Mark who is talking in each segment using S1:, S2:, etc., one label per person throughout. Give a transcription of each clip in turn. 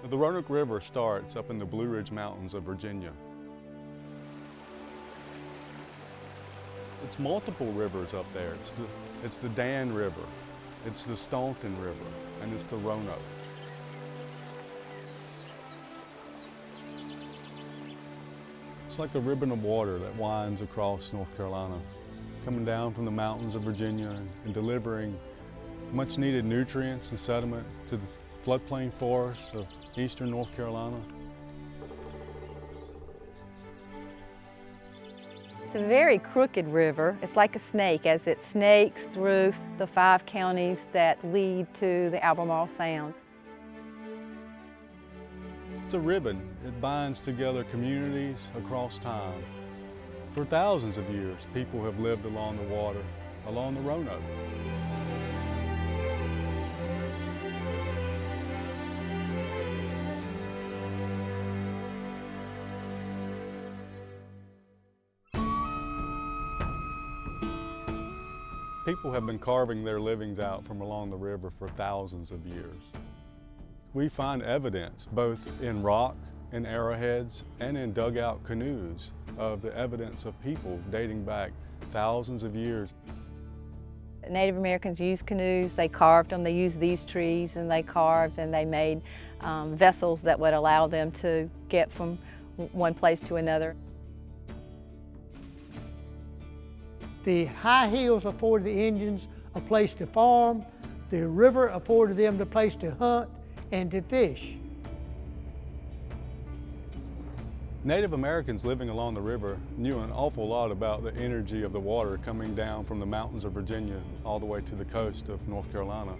S1: The Roanoke River starts up in the Blue Ridge Mountains of Virginia. It's multiple rivers up there. It's the Dan River, it's the Staunton River, and it's the Roanoke. It's like a ribbon of water that winds across North Carolina, coming down from the mountains of Virginia and delivering much needed nutrients and sediment to the floodplain forests of eastern North Carolina.
S2: It's a very crooked river. It's like a snake as it snakes through the 5 counties that lead to the Albemarle Sound.
S1: It's a ribbon. It binds together communities across time. For thousands of years, people have lived along the water, along the Roanoke. People have been carving their livings out from along the river for thousands of years. We find evidence both in rock and arrowheads and in dugout canoes of the evidence of people dating back thousands of years.
S2: Native Americans used canoes, they carved them, they used these trees and they carved and they made vessels that would allow them to get from one place to another.
S3: The high hills afforded the Indians a place to farm, the river afforded them the place to hunt and to fish.
S1: Native Americans living along the river knew an awful lot about the energy of the water coming down from the mountains of Virginia all the way to the coast of North Carolina.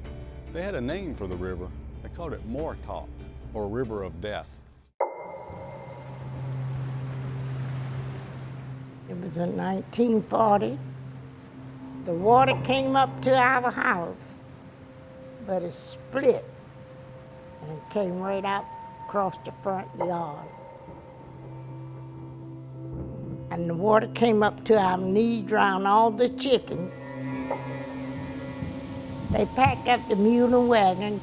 S1: They had a name for the river. They called it Mortalk, or River of Death.
S4: It was in 1940. The water came up to our house, but it split and came right out across the front yard. And the water came up to our knee, drowned all the chickens. They packed up the mule and wagon.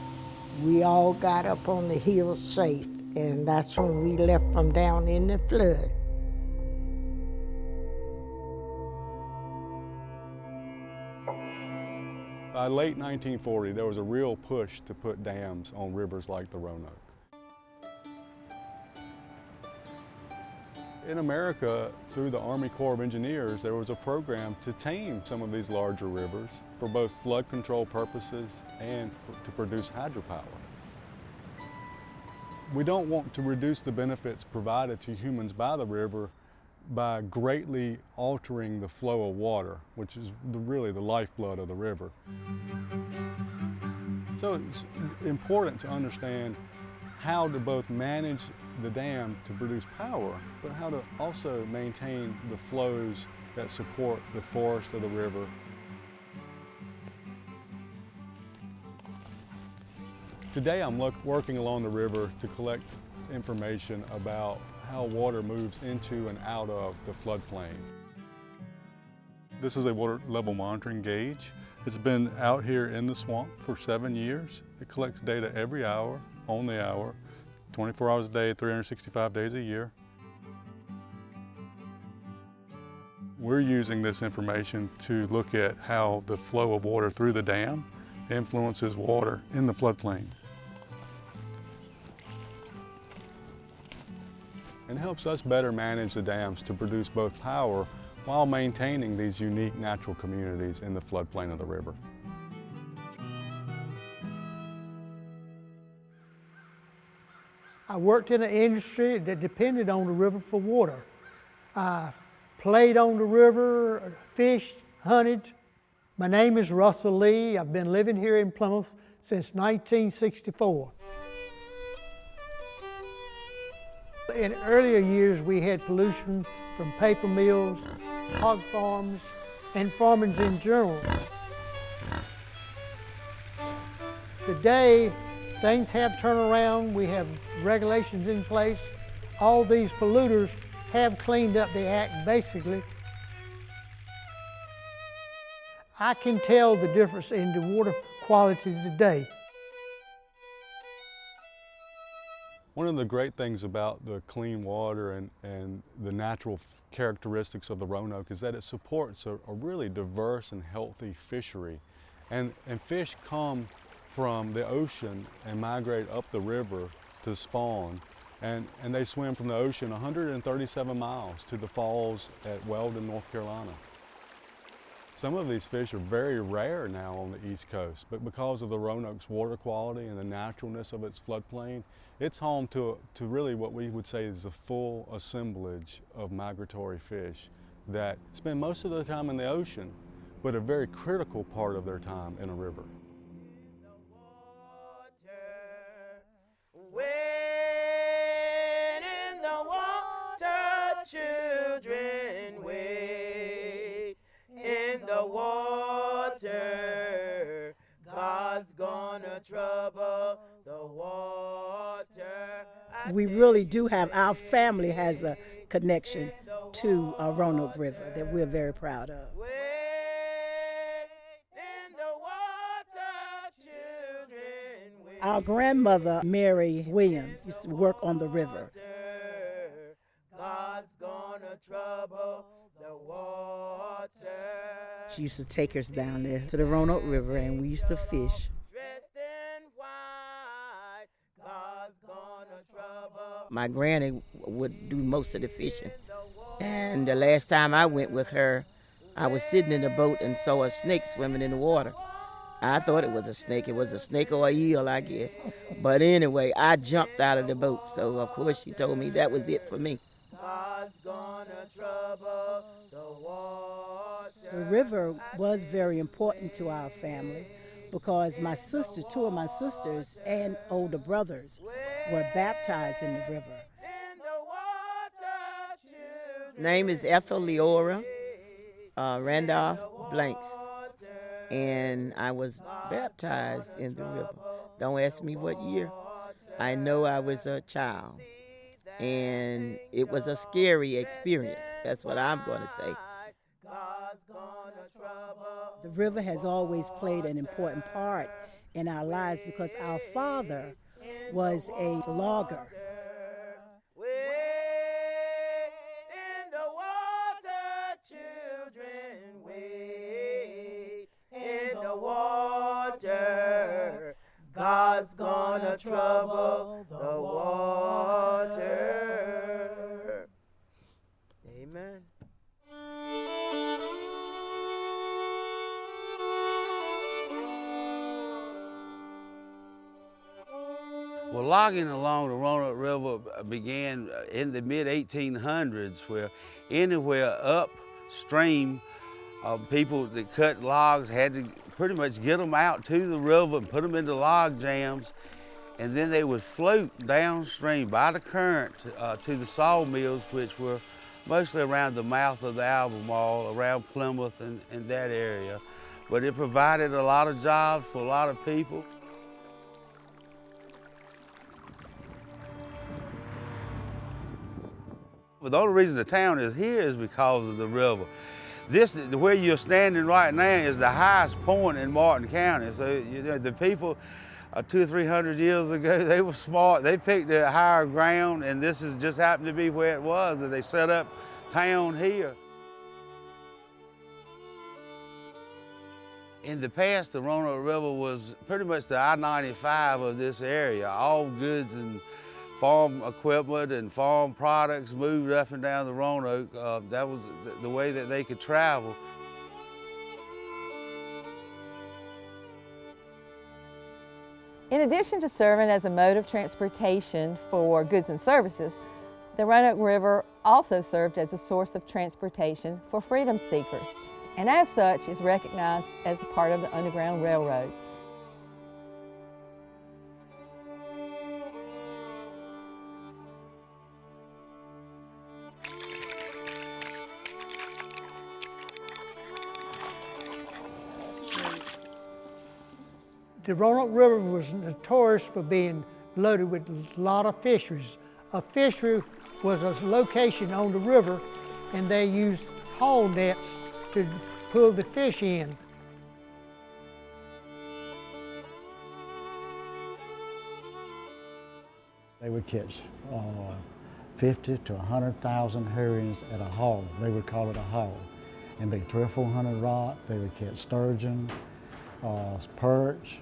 S4: We all got up on the hill safe, and that's when we left from down in the flood.
S1: By late 1940, there was a real push to put dams on rivers like the Roanoke. In America, through the Army Corps of Engineers, there was a program to tame some of these larger rivers for both flood control purposes and to produce hydropower. We don't want to reduce the benefits provided to humans by the river by greatly altering the flow of water, which is really the lifeblood of the river. So it's important to understand how to both manage the dam to produce power, but how to also maintain the flows that support the forest of the river. Today I'm working along the river to collect information about how water moves into and out of the floodplain. This is a water level monitoring gauge. It's been out here in the swamp for 7 years. It collects data every hour, on the hour, 24 hours a day, 365 days a year. We're using this information to look at how the flow of water through the dam influences water in the floodplain. And helps us better manage the dams to produce both power while maintaining these unique natural communities in the floodplain of the river.
S3: I worked in an industry that depended on the river for water. I played on the river, fished, hunted. My name is Russell Lee. I've been living here in Plymouth since 1964. In earlier years, we had pollution from paper mills, hog farms, and farming in general. Today, things have turned around. We have regulations in place. All these polluters have cleaned up the act, basically. I can tell the difference in the water quality today.
S1: One of the great things about the clean water and the natural characteristics of the Roanoke is that it supports a really diverse and healthy fishery. And fish come from the ocean and migrate up the river to spawn. And they swim from the ocean 137 miles to the falls at Weldon, North Carolina. Some of these fish are very rare now on the East Coast, but because of the Roanoke's water quality and the naturalness of its floodplain, it's home to really what we would say is the full assemblage of migratory fish that spend most of their time in the ocean, but a very critical part of their time in a river.
S5: Children wade in the water. God's gonna trouble the water.
S6: We really do have, our family has a connection to Roanoke River that we're very proud of.
S5: Wade in the water, children wade.
S6: Our grandmother, Mary Williams, used to work on the river.
S5: God's gonna trouble the water.
S6: She used to take us down there to the Roanoke River, and we used to fish.
S5: Dressed in white, God's gonna trouble.
S4: My granny would do most of the fishing. And the last time I went with her, I was sitting in the boat and saw a snake swimming in the water. I thought it was a snake. It was a snake or a eel, I guess. But anyway, I jumped out of the boat. So, of course, she told me that was it for me.
S5: God's gonna trouble the water.
S6: The river was very important to our family because my sister, two of my sisters and older brothers were baptized in the river.
S5: In the water, children.
S4: Name is Ethel Leora Randolph Blanks. And I was baptized in the river. Don't ask me what year. I know I was a child. And it was a scary experience. That's what I'm going to say.
S6: The river has always played an important part in our lives because our father was a logger.
S5: In the water, children wade. In the water, God's gonna trouble the water. Amen.
S7: Well, logging along the Roanoke River began in the mid-1800s, where anywhere upstream, people that cut logs had to pretty much get them out to the river and put them into log jams, and then they would float downstream by the current to the sawmills, which were mostly around the mouth of the Albemarle, around Plymouth and that area. But it provided a lot of jobs for a lot of people. But the only reason the town is here is because of the river. This, where you're standing right now, is the highest point in Martin County. So, you know, the people 200 or 300 years ago, they were smart. They picked a higher ground, and this is just happened to be where it was, that they set up town here. In the past, the Roanoke River was pretty much the I-95 of this area. All goods and farm equipment and farm products moved up and down the Roanoke. That was the way that they could travel.
S2: In addition to serving as a mode of transportation for goods and services, the Roanoke River also served as a source of transportation for freedom seekers, and as such is recognized as a part of the Underground Railroad.
S3: The Roanoke River was notorious for being loaded with a lot of fisheries. A fishery was a location on the river, and they used haul nets to pull the fish in.
S8: They would catch 50 to 100,000 herrings at a haul. They would call it a haul. And be 300 or 400 rod. They would catch sturgeon, perch,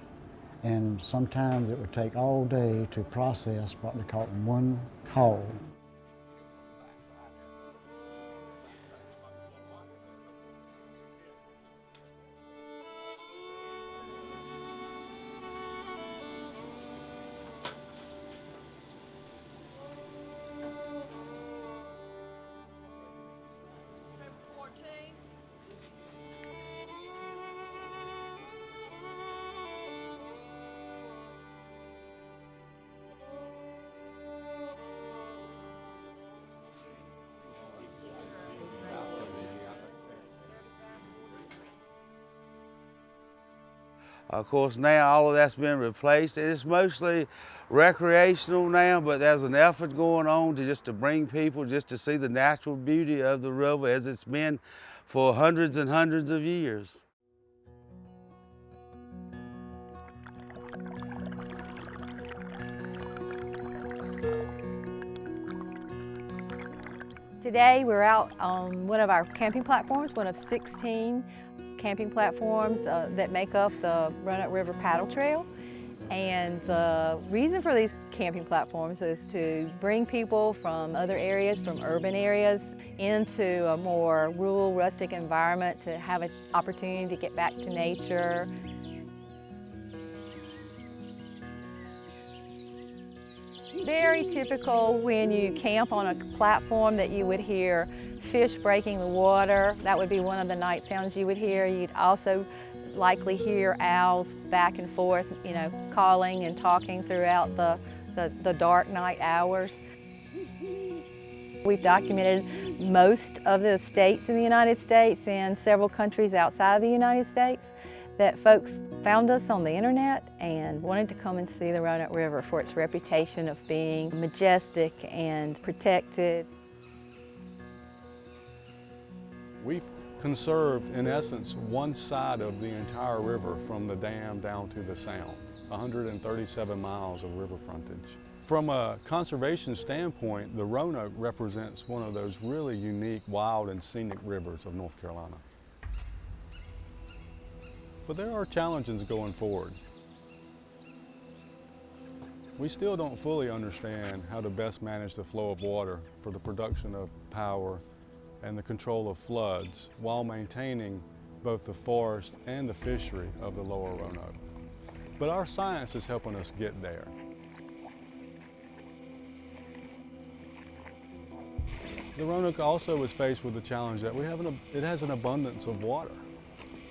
S8: and sometimes it would take all day to process what they call in one haul.
S7: Of course, now all of that's been replaced, and it's mostly recreational now, but there's an effort going on to bring people just to see the natural beauty of the river as it's been for hundreds and hundreds of years.
S2: Today we're out on one of our camping platforms, one of 16 camping platforms that make up the Roanoke River Paddle Trail. And the reason for these camping platforms is to bring people from other areas, from urban areas, into a more rural, rustic environment to have an opportunity to get back to nature. Very typical when you camp on a platform that you would hear fish breaking the water. That would be one of the night sounds you would hear. You'd also likely hear owls back and forth, you know, calling and talking throughout the dark night hours. We've documented most of the states in the United States and several countries outside of the United States that folks found us on the internet and wanted to come and see the Roanoke River for its reputation of being majestic and protected.
S1: We've conserved, in essence, one side of the entire river from the dam down to the sound, 137 miles of river frontage. From a conservation standpoint, the Roanoke represents one of those really unique, wild and scenic rivers of North Carolina. But there are challenges going forward. We still don't fully understand how to best manage the flow of water for the production of power and the control of floods while maintaining both the forest and the fishery of the lower Roanoke. But our science is helping us get there. The Roanoke also is faced with the challenge that it has an abundance of water.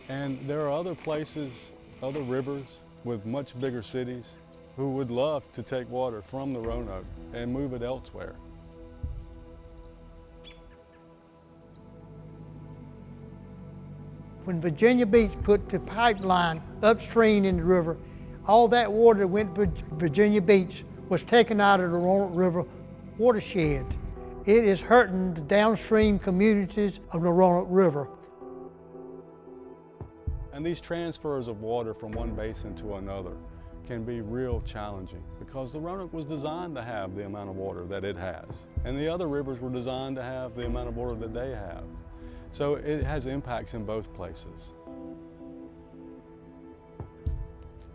S1: And there are other places, other rivers with much bigger cities who would love to take water from the Roanoke and move it elsewhere.
S3: When Virginia Beach put the pipeline upstream in the river, all that water that went to Virginia Beach was taken out of the Roanoke River watershed. It is hurting the downstream communities of the Roanoke River.
S1: And these transfers of water from one basin to another can be real challenging because the Roanoke was designed to have the amount of water that it has. And the other rivers were designed to have the amount of water that they have. So it has impacts in both places.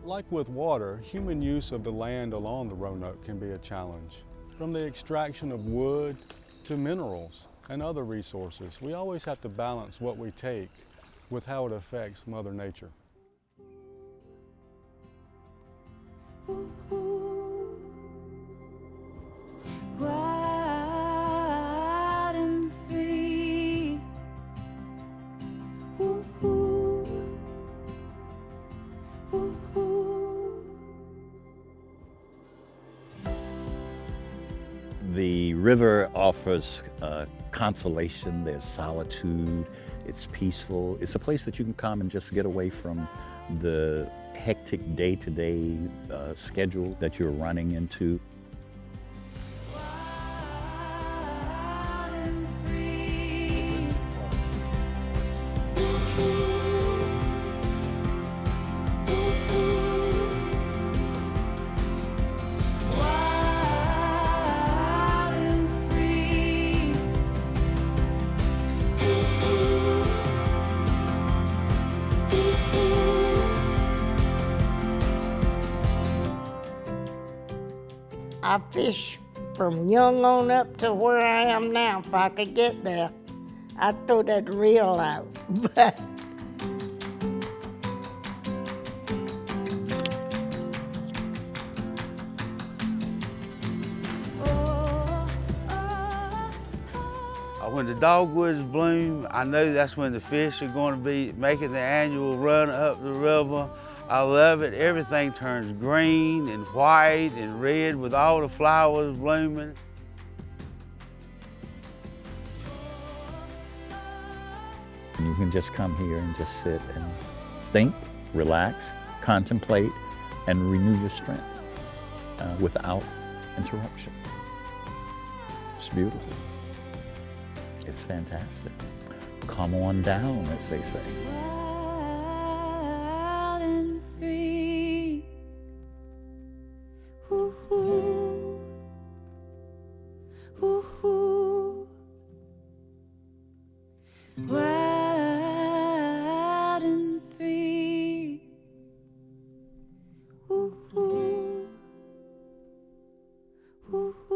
S1: Like with water, human use of the land along the Roanoke can be a challenge. From the extraction of wood to minerals and other resources, we always have to balance what we take with how it affects Mother Nature.
S9: Wild and free.
S10: The river offers consolation, there's solitude, it's peaceful. It's a place that you can come and just get away from the hectic day-to-day schedule that you're running into.
S4: I fished from young on up to where I am now. If I could get there, I'd throw that reel out. But
S7: when the dogwoods bloom, I know that's when the fish are going to be making the annual run up the river. I love it. Everything turns green and white and red with all the flowers blooming.
S10: You can just come here and just sit and think, relax, contemplate, and renew your strength without interruption. It's beautiful. It's fantastic. Come on down, as they say.
S9: Wild and free. Ooh-hoo. Ooh-hoo. Wild and free. Ooh-hoo. Ooh-hoo.